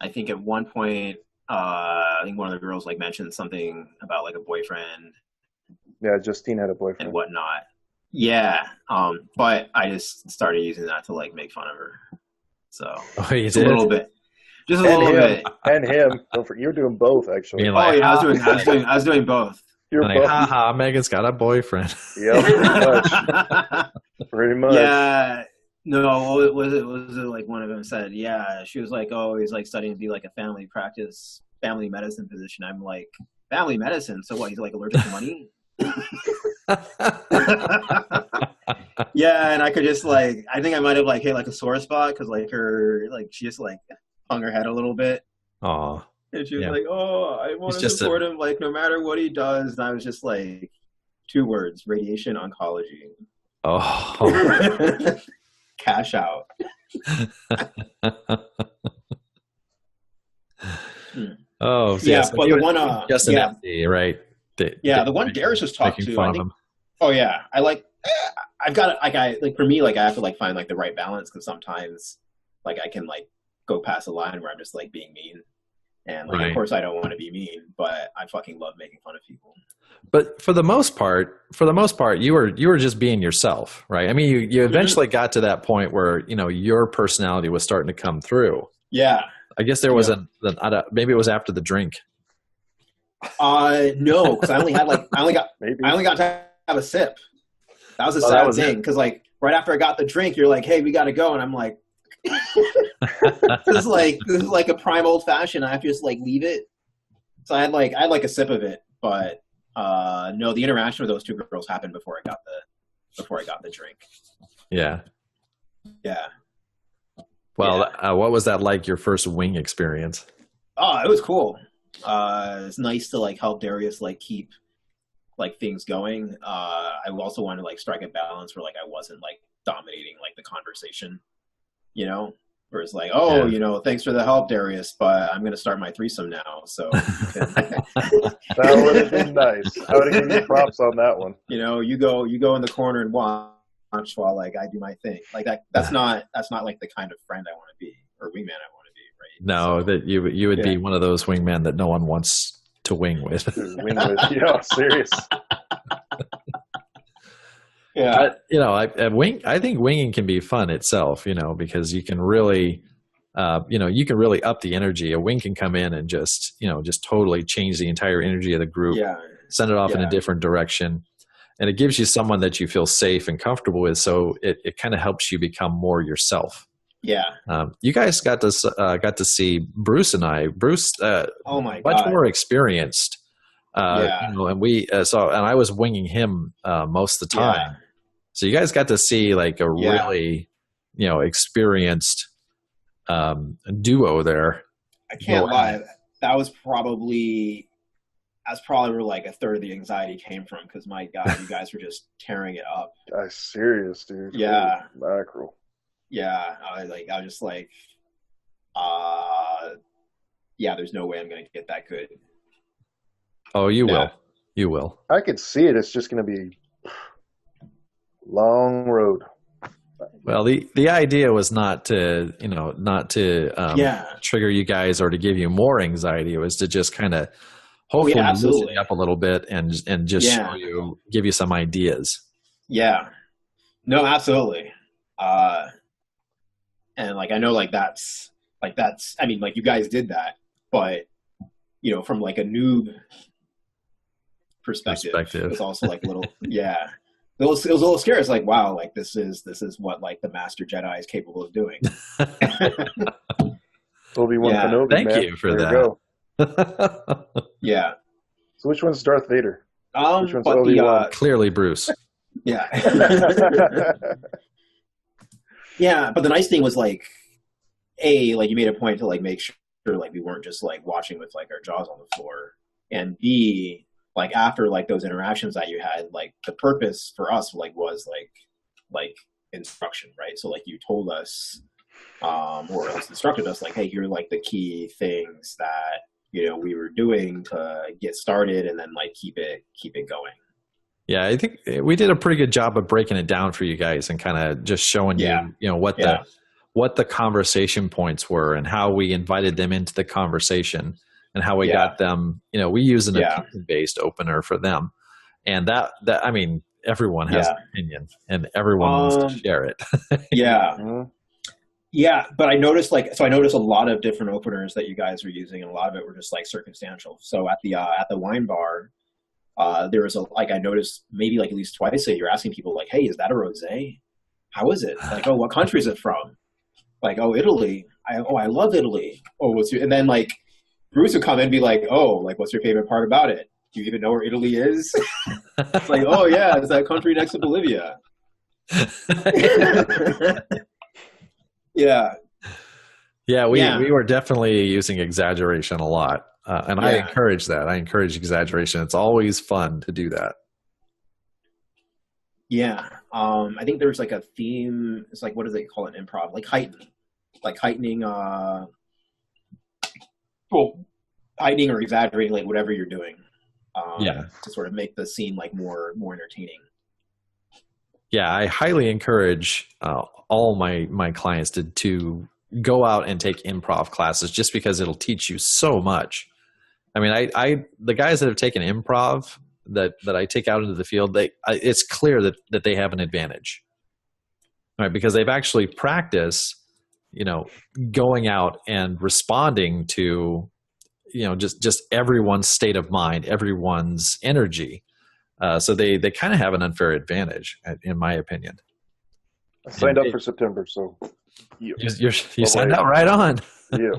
I think at one point, I think one of the girls like mentioned something about like a boyfriend. Yeah, Justine had a boyfriend and whatnot. Yeah, but I just started using that to like make fun of her. So just a little bit. Just a little bit. And him. You're doing both, actually. Like, I was doing both. You're like, both. haha, Megan's got a boyfriend. Yeah, pretty much. Pretty much. Yeah. No, it was like one of them said, yeah, she was like, oh, he's like studying to be like a family medicine physician. I'm like, family medicine? So what, he's like allergic to money? Yeah, and I could just like, I think I might have like hit like a sore spot because like she just like hung her head a little bit. Oh. And she was like, oh, I want to support him like no matter what he does. And I was just like, 2 words, radiation oncology. Oh. Cash out. Oh, yeah, so but the one, just an empty, right? The one Darius was talking to, I think. Oh yeah, I like. I've got like for me, like I have to like find like the right balance because sometimes like I can like go past a line where I'm just like being mean, and like of course I don't want to be mean, but I fucking love making fun of people. But for the most part, you were just being yourself, right? I mean, you eventually got to that point where your personality was starting to come through. Yeah, I guess there was maybe it was after the drink. No, because I only got to have a sip. That was a sad thing because like right after I got the drink, you're like, hey, we got to go, and I'm like, this is like a prime old fashioned. I have to just like leave it. So I had like a sip of it, but no, the interaction with those 2 girls happened before I got the drink. Yeah. Yeah. Well, what was that like, your first wing experience? Oh, it was cool. It's nice to like help Darius like keep like things going. I also wanted to like strike a balance where like I wasn't like dominating like the conversation, you know, where it's like, oh, you know, thanks for the help, Darius, but I'm gonna start my threesome now. So That would have been nice. I would have given you props on that one. you know, you go in the corner and watch while like I do my thing. Like that's not like the kind of friend I want to be or wingman I want to be, right? No, So, that you would be one of those wingmen that no one wants to wing with. Wing with, yeah, serious. yeah. You know, I think winging can be fun itself, you know, because you can really, you can really up the energy. A wing can come in and just totally change the entire energy of the group, send it off in a different direction. And it gives you someone that you feel safe and comfortable with. So it kind of helps you become more yourself. Yeah. You guys got to see Bruce and I. Bruce, oh my much God. more experienced. And I was winging him most of the time. Yeah. So you guys got to see like a really, experienced duo there. I can't lie. That's probably where like a third of the anxiety came from, because my God, you guys were just tearing it up. That's serious, dude. Yeah. Holy mackerel. Yeah, I was just like, there's no way I'm gonna get that good. Oh, you will. You will. I could see it. It's just going to be long road. Well, the idea was not to trigger you guys or to give you more anxiety. It was to just kind of hopefully loosen you up a little bit and just give you some ideas. Yeah. No, absolutely. And like I know that's I mean, like you guys did that, but from like a noob perspective. It was also like a little it was a little scary. It's like, wow, like this is what like the Master Jedi is capable of doing. Obi-Wan Kenobi. Thank you for that. Yeah. So which one's Darth Vader? Which one's but Obi-Wan? Clearly Bruce. Yeah. Yeah, but the nice thing was like, like you made a point to like make sure like we weren't just like watching with like our jaws on the floor, and B, like after like those interactions that you had, like the purpose for us like was like instruction, right? So like you told us, or else instructed us like, hey, here are like the key things that we were doing to get started, and then like keep it going. Yeah, I think we did a pretty good job of breaking it down for you guys and kind of just showing you what the conversation points were and how we invited them into the conversation and how we got them. We use an opinion-based opener for them, and that I mean, everyone has an opinion and everyone wants to share it. Yeah, but I noticed a lot of different openers that you guys were using, and a lot of it were just like circumstantial. So at the wine bar, there was I noticed maybe like at least twice that you're asking people like, hey, is that a rosé? How is it? Like, oh, what country is it from? Like, oh, Italy. I love Italy. Oh, and then like Bruce would come in and be like, oh, like what's your favorite part about it? Do you even know where Italy is? It's like, oh yeah, it's that country next to Bolivia. Yeah. Yeah, we were definitely using exaggeration a lot. And I encourage that. I encourage exaggeration. It's always fun to do that. Yeah. I think there's like a theme. It's like, what do they call it in improv? Like heightening, heightening or exaggerating, like whatever you're doing. To sort of make the scene like more entertaining. Yeah, I highly encourage all my clients to go out and take improv classes, just because it'll teach you so much. I mean, the guys that have taken improv that I take out into the field, it's clear that they have an advantage, right? Because they've actually practiced, going out and responding to, just everyone's state of mind, everyone's energy. So they kind of have an unfair advantage, in my opinion. I signed up for September, so you signed up right on. Yeah.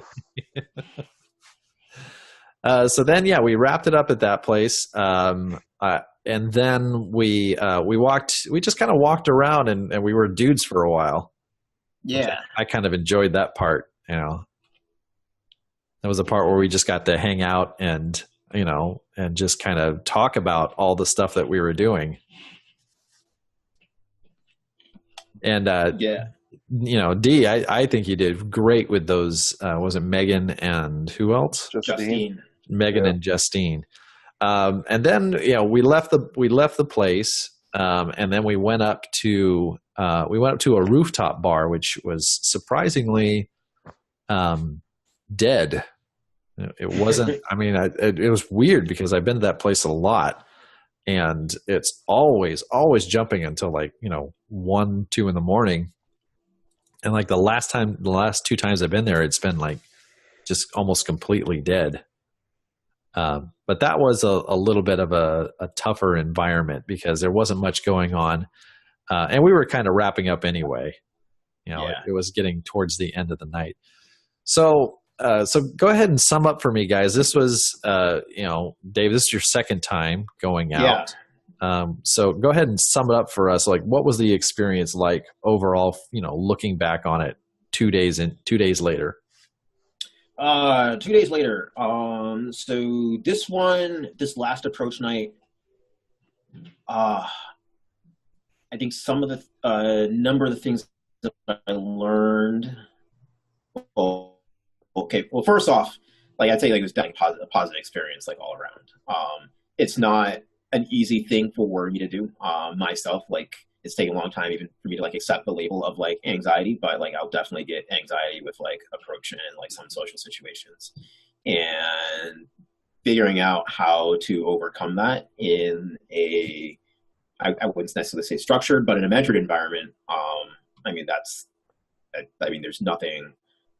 So then, we wrapped it up at that place, and then we just kind of walked around, and we were dudes for a while. Yeah. I kind of enjoyed that part. That was the part where we just got to hang out and and just kind of talk about all the stuff that we were doing. And Yeah. D, I think you did great with those. Was it Megan and who else? Justine. Megan and Justine. And then we left the place, and then we went up to a rooftop bar, which was surprisingly dead. It wasn't. I mean, it was weird because I've been to that place a lot, and it's always jumping until 1, 2 in the morning. And like the last 2 times I've been there, it's been like just almost completely dead. But that was a little bit of a tougher environment because there wasn't much going on. And we were kind of wrapping up anyway. It was getting towards the end of the night. So go ahead and sum up for me, guys. This was, Dave, this is your second time going out. So go ahead and sum it up for us. Like, what was the experience like overall, looking back on it 2 days later? 2 days later. So this last approach night, I think some of the number of the things that I learned. Well, first off, I'd say it was definitely a positive experience, all around. It's not an easy thing for me to do myself. It's taken a long time even for me to accept the label of anxiety, but I'll definitely get anxiety with approaching some social situations, and figuring out how to overcome that in I wouldn't necessarily say structured, but in a measured environment. There's nothing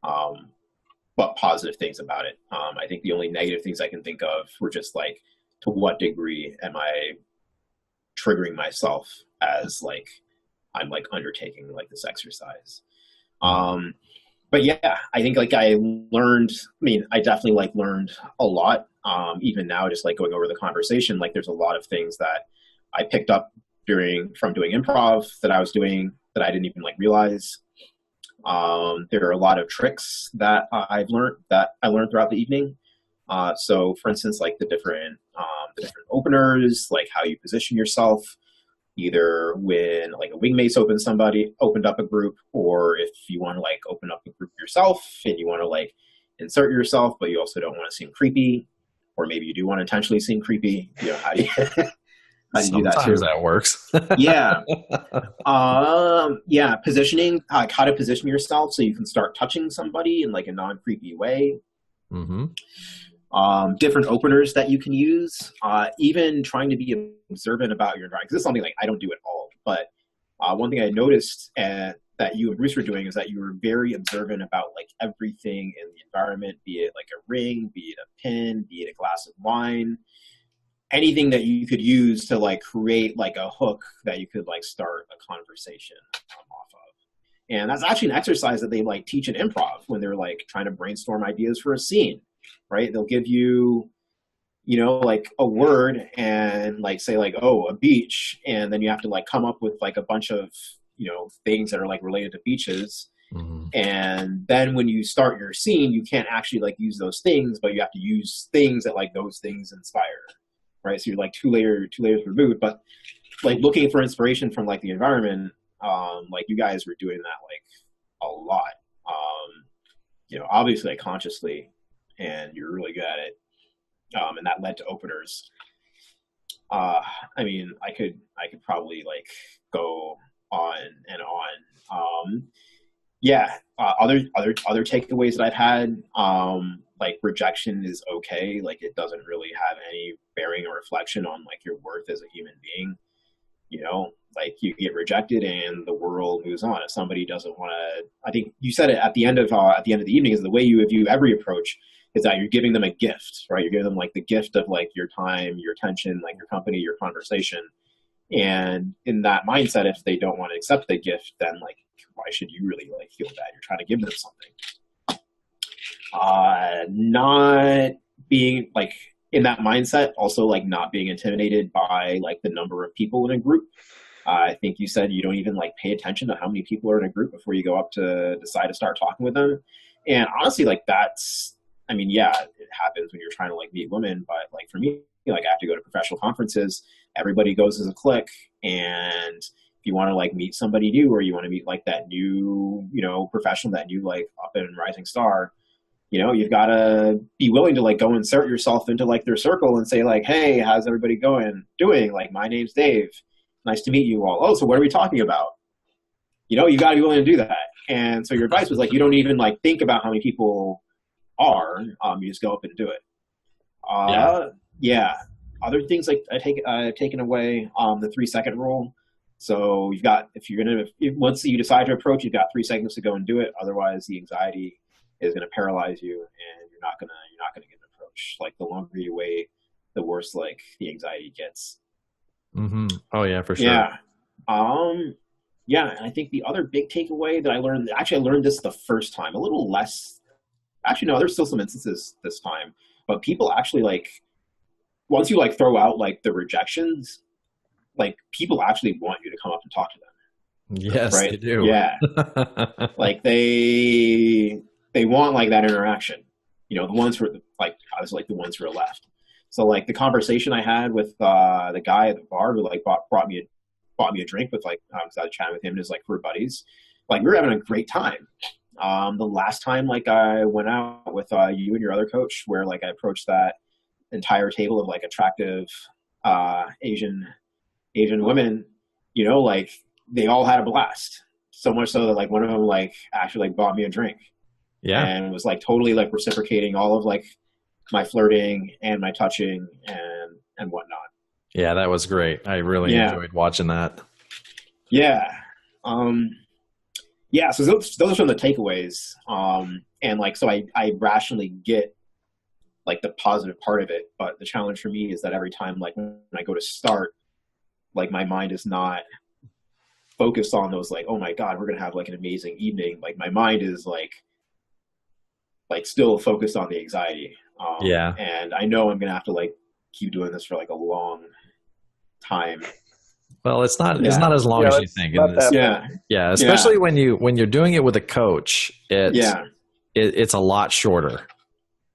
but positive things about it. I think the only negative things I can think of were just to what degree am I triggering myself as I'm undertaking this exercise. But yeah, I think I learned, I definitely learned a lot. Even now, just going over the conversation, there's a lot of things that I picked up from doing improv that I was doing that I didn't even realize. There are a lot of tricks that I learned throughout the evening. So for instance, the different openers, how you position yourself, either when a wingmate's opened up a group, or if you want to open up a group yourself and you want to insert yourself, but you also don't want to seem creepy, or maybe you do want to intentionally seem creepy. How do you how do you do that too? Sometimes that works. Yeah. Positioning, how to position yourself so you can start touching somebody in a non-creepy way. Mm-hmm. Different openers that you can use, even trying to be observant about your environment. Because this is something I don't do at all. But one thing I noticed that you and Bruce were doing is that you were very observant about everything in the environment, be it a ring, be it a pin, be it a glass of wine, anything that you could use to create a hook that you could start a conversation off of. And that's actually an exercise that they teach in improv when they're trying to brainstorm ideas for a scene. Right? They'll give you, a word and say a beach. And then you have to come up with a bunch of, things that are related to beaches. Mm-hmm. And then when you start your scene, you can't actually use those things, but you have to use things that those things inspire. Right? So you're two layers removed, but looking for inspiration from the environment, you guys were doing that a lot. Obviously consciously, and you're really good at it. And that led to openers. I could probably go on and on. Other takeaways that I've had, rejection is okay. It doesn't really have any bearing or reflection on your worth as a human being. You get rejected and the world moves on. If somebody doesn't want to, I think you said it at the end of the evening, is the way you view every approach is that you're giving them a gift, right? You're giving them the gift of your time, your attention, your company, your conversation. And in that mindset, if they don't want to accept the gift, then why should you really feel bad? You're trying to give them something. Not being in that mindset, also not being intimidated by the number of people in a group. I think you said you don't even like pay attention to how many people are in a group before you go up to decide to start talking with them. And honestly, like that's, I mean, yeah, it happens when you're trying to like meet women, but like for me, like I have to go to professional conferences. Everybody goes as a clique, and if you want to like meet somebody new, or you want to meet like that new, you know, professional, that new like up and rising star, you know, you've got to be willing to like go insert yourself into like their circle and say like, hey, how's everybody doing? Like, my name's Dave. Nice to meet you all. Oh, so what are we talking about? You know, you got to be willing to do that. And so your advice was like, you don't even like think about how many people are. You just go up and do it. Yeah. Other things like I've taken away the 3-second rule. So you've got, once you decide to approach, you've got 3 seconds to go and do it. Otherwise, the anxiety is going to paralyze you, and you're not gonna get an approach. Like the longer you wait, the worse like the anxiety gets. Mm-hmm. Oh yeah, for sure. Yeah. Yeah, and I think the other big takeaway that I learned, actually I learned this the first time, a little less, actually no, there's still some instances this time, but people actually like, once you like throw out like the rejections, like people actually want you to come up and talk to them. Yes, right? they do. Yeah. Like they want like that interaction, you know, the ones who are like, I was like the ones who are left. So like the conversation I had with the guy at the bar who like bought me a drink with like, because I was chatting with him and his like crew buddies, like we were having a great time. The last time like I went out with you and your other coach, where like I approached that entire table of like attractive Asian women, you know, like they all had a blast. So much so that like one of them like actually like bought me a drink. Yeah. And was like totally like reciprocating all of like my flirting and my touching and whatnot. Yeah, that was great. I really enjoyed watching that. Yeah. Yeah, so those are some of the takeaways. And like, so I rationally get like the positive part of it, but the challenge for me is that every time like when I go to start, like my mind is not focused on those like, oh my God, we're gonna have like an amazing evening. Like my mind is like still focused on the anxiety. And I know I'm gonna have to like keep doing this for like a long time. Well, it's not as long as you think. Yeah, especially when you're doing it with a coach, it's a lot shorter.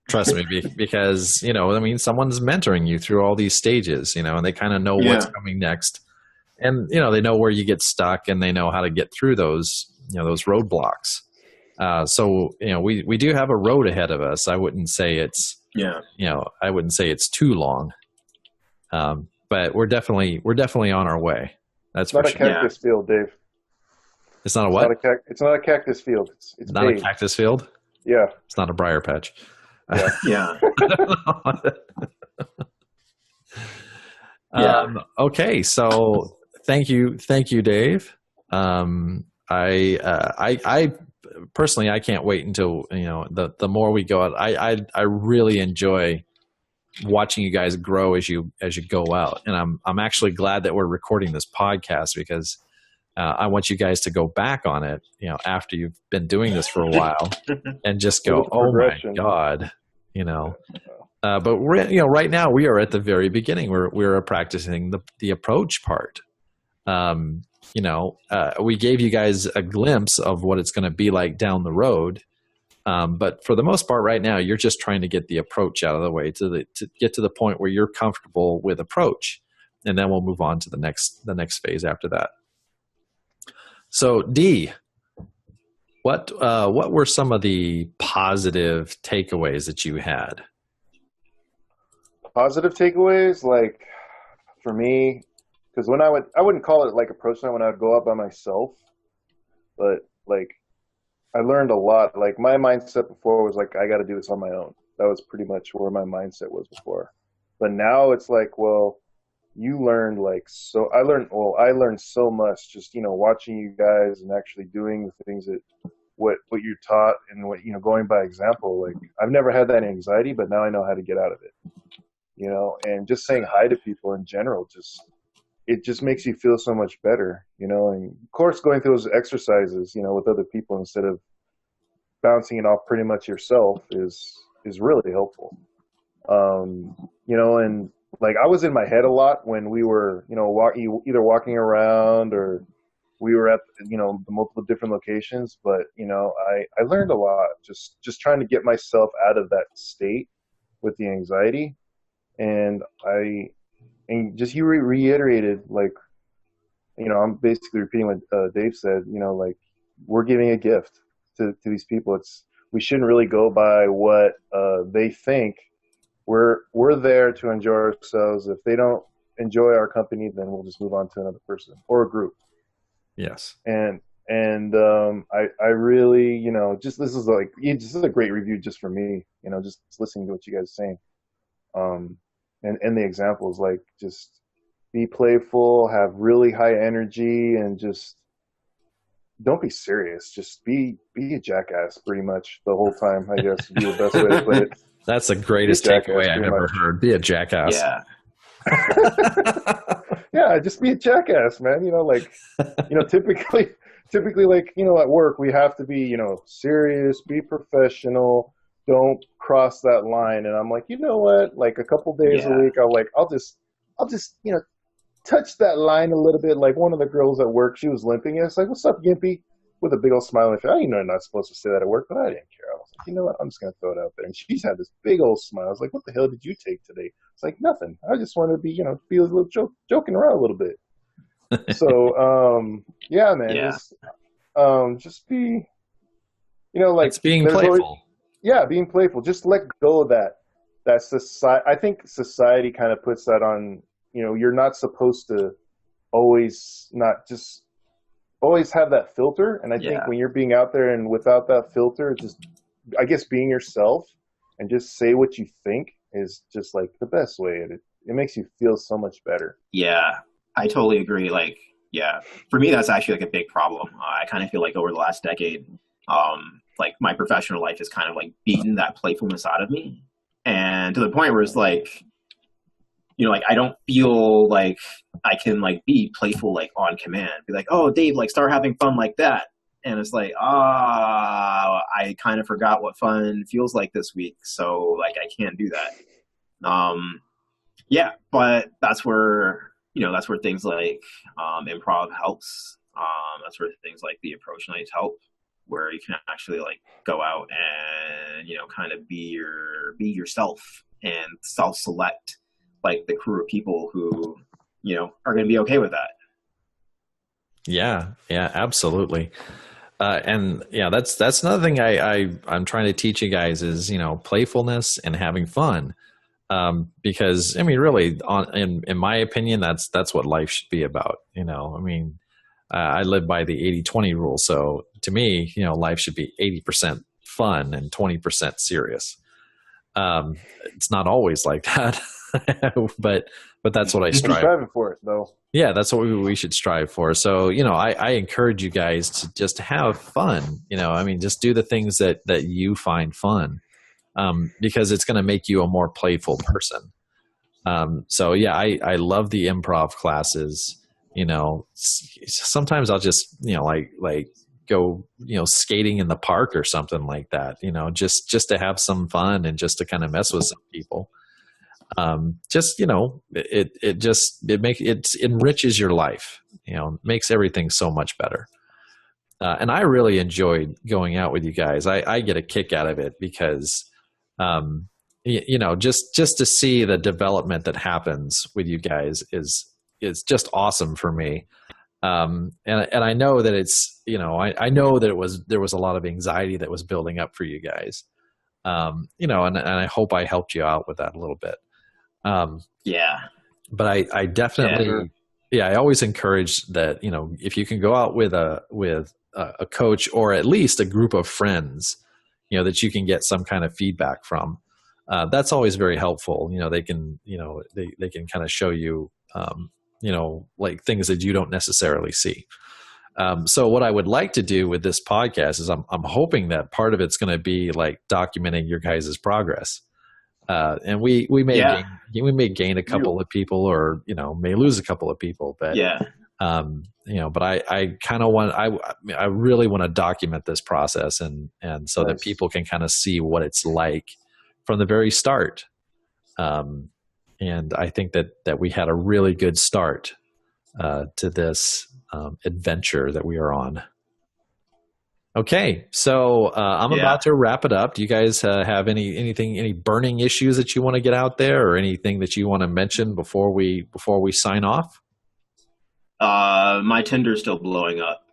Trust me, because, you know, I mean, someone's mentoring you through all these stages, you know, and they kind of know what's coming next. And, you know, they know where you get stuck, and they know how to get through those, you know, those roadblocks. So, you know, we do have a road ahead of us. I wouldn't say it's, you know, I wouldn't say it's too long. But we're definitely on our way. That's not a cactus field, Dave. It's not a what? It's not a cactus field. It's not a cactus field? Yeah. It's not a briar patch. Yeah. Okay, so thank you, Dave. I personally, I can't wait until, you know, the more we go out. I really enjoy watching you guys grow as you go out, and I'm actually glad that we're recording this podcast, because I want you guys to go back on it, you know, after you've been doing this for a while, and just go, oh my God, you know. But we're, you know, right now we are at the very beginning. We're practicing the approach part. You know, we gave you guys a glimpse of what it's going to be like down the road. But for the most part, right now, you're just trying to get the approach out of the way to get to the point where you're comfortable with approach, and then we'll move on to the next phase after that. So, D, what were some of the positive takeaways that you had? Positive takeaways, like for me, because when I wouldn't call it like approach night when I would go out by myself, but like I learned a lot. Like my mindset before was like, I got to do this on my own. That was pretty much where my mindset was before. But now it's like, well, you learned like, so I learned so much just, you know, watching you guys and actually doing the things that what you taught, and what, you know, going by example. Like I've never had that anxiety, but now I know how to get out of it, you know, and just saying hi to people in general, it just makes you feel so much better, you know. And of course, going through those exercises, you know, with other people instead of bouncing it off pretty much yourself is really helpful. You know, and like I was in my head a lot when we were, either walking around or we were at, the multiple different locations. But, I learned a lot just trying to get myself out of that state with the anxiety. And just you reiterated, like, I'm basically repeating what Dave said, like we're giving a gift to these people. We shouldn't really go by what they think. We're there to enjoy ourselves. If they don't enjoy our company, then we'll just move on to another person or a group. Yes. And I really, this is a great review just for me, just listening to what you guys are saying. And the examples, like, just be playful, have really high energy, and just don't be serious. Just be a jackass pretty much the whole time, I guess, would be the best way to put it. That's the greatest takeaway I've ever heard. Be a jackass. Yeah. Yeah, just be a jackass, man. Typically, like, at work, we have to be, serious, be professional, don't cross that line. And I'm like, you know what? Like, a couple days a week, I'll just, touch that line a little bit. Like, one of the girls at work, she was limping, and it's like, "What's up, Gimpy?" With a big old smile. I know you're not supposed to say that at work, but I didn't care. I was like, you know what? I'm just going to throw it out there. And she's had this big old smile. I was like, "What the hell did you take today?" It's like, "Nothing. I just wanted to be, be a little joking around a little bit." So, yeah, man. Yeah. Just be, like, it's being playful. Being playful. Just let go of that society. I think society kind of puts that on, you're not supposed to always have that filter. And I think when you're being out there and without that filter, just, I guess, being yourself and just say what you think is just like the best way. It makes you feel so much better. Yeah, I totally agree. Like, for me, that's actually like a big problem. I kind of feel like over the last decade, like my professional life has kind of like beaten that playfulness out of me. And to the point where it's like, like I don't feel like I can like be playful, like on command, be like, "Oh, Dave, like start having fun like that." And it's like, I kind of forgot what fun feels like this week. So like, I can't do that. But that's where things like, improv helps. That's where things like the approach nights help, where you can actually like go out and, kind of be yourself and self-select like the crew of people who, are going to be okay with that. Yeah, absolutely. That's another thing I'm trying to teach you guys is, playfulness and having fun. Because I mean, really, in my opinion, that's what life should be about. I live by the 80-20 rule. So to me, life should be 80% fun and 20% serious. It's not always like that, but that's what I strive. Striving for it, though. Yeah, that's what we should strive for. So, I encourage you guys to just have fun. Just do the things that you find fun, because it's going to make you a more playful person. I love the improv classes. Sometimes I'll just, like go, skating in the park or something like that, just to have some fun and just to kind of mess with some people. It enriches your life, makes everything so much better. And I really enjoyed going out with you guys. I get a kick out of it because, just to see the development that happens with you guys is just awesome for me. And I know that it's, I know that there was a lot of anxiety that was building up for you guys. And I hope I helped you out with that a little bit. But I definitely, I always encourage that, if you can go out with a coach or at least a group of friends, that you can get some kind of feedback from, that's always very helpful. They can, they can kind of show you, like things that you don't necessarily see. So what I would like to do with this podcast is I'm hoping that part of it's going to be like documenting your guys' progress. And we may gain a couple of people or, may lose a couple of people, but but I kind of I really want to document this process and so that people can kind of see what it's like from the very start. and I think that we had a really good start to this adventure that we are on. Okay, so I'm about to wrap it up. Do you guys have any burning issues that you want to get out there, or anything that you want to mention before we sign off? My Tinder's still blowing up.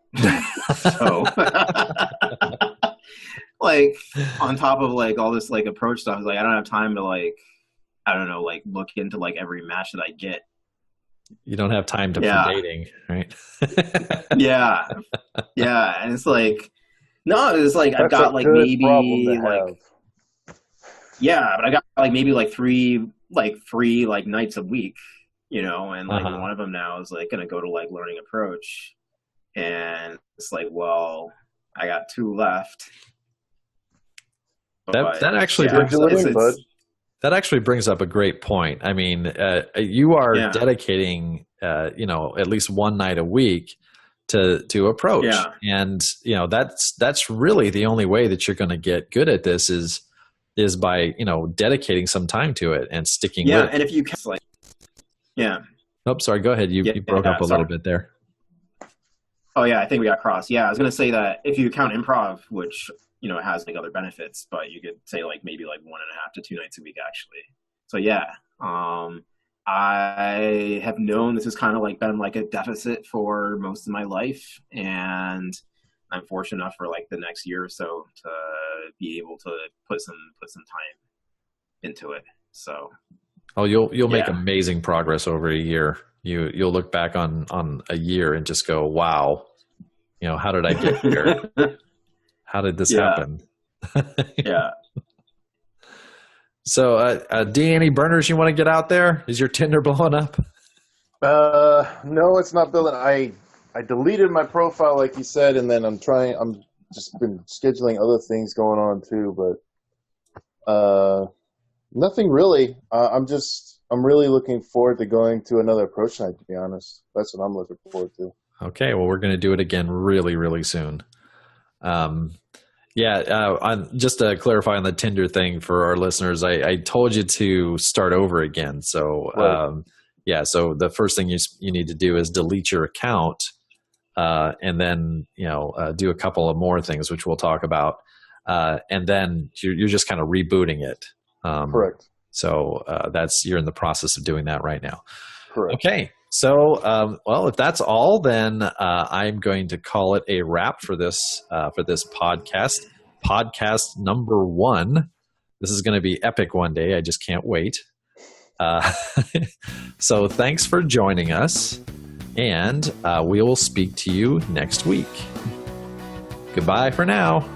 So, like, on top of like all this like approach stuff, like I don't have time to like, I don't know, like look into like every match that I get. You don't have time for dating, right? Yeah, and it's like, no, it's like I've got like maybe like, yeah, but I got like maybe like three like nights a week, you know, and like one of them now is like going to go to like learning approach, and it's like, well, I got 2 left. That actually brings up a great point. I mean, you are dedicating, at least one night a week to approach, and that's really the only way that you're going to get good at this is by dedicating some time to it and sticking with it. And if you like, oh, sorry, go ahead. You broke up a little bit there. Oh yeah, I think we got crossed. Yeah, I was going to say that if you count improv, which it has like other benefits, but you could say like maybe like 1.5 to 2 nights a week actually. So yeah, I have known this has kind of like been like a deficit for most of my life, and I'm fortunate enough for like the next year or so to be able to put some time into it. So, you'll make amazing progress over a year. You'll look back on a year and just go, wow, how did I get here? How did this happen? Yeah. So, D, any burners you want to get out there? Is your Tinder blowing up? No, it's not building. I deleted my profile, like you said, and then I'm just been scheduling other things going on too, but nothing really. I'm really looking forward to going to another approach night, to be honest. That's what I'm looking forward to. Okay, well, we're going to do it again really, really soon. Just to clarify on the Tinder thing for our listeners, I told you to start over again. So, right. So the first thing you need to do is delete your account, and then, do a couple of more things, which we'll talk about. And then you're just kind of rebooting it. Correct. So, you're in the process of doing that right now. Correct. Okay. So, if that's all, then I'm going to call it a wrap for this podcast. Podcast number 1. This is going to be epic one day. I just can't wait. So thanks for joining us, and we will speak to you next week. Goodbye for now.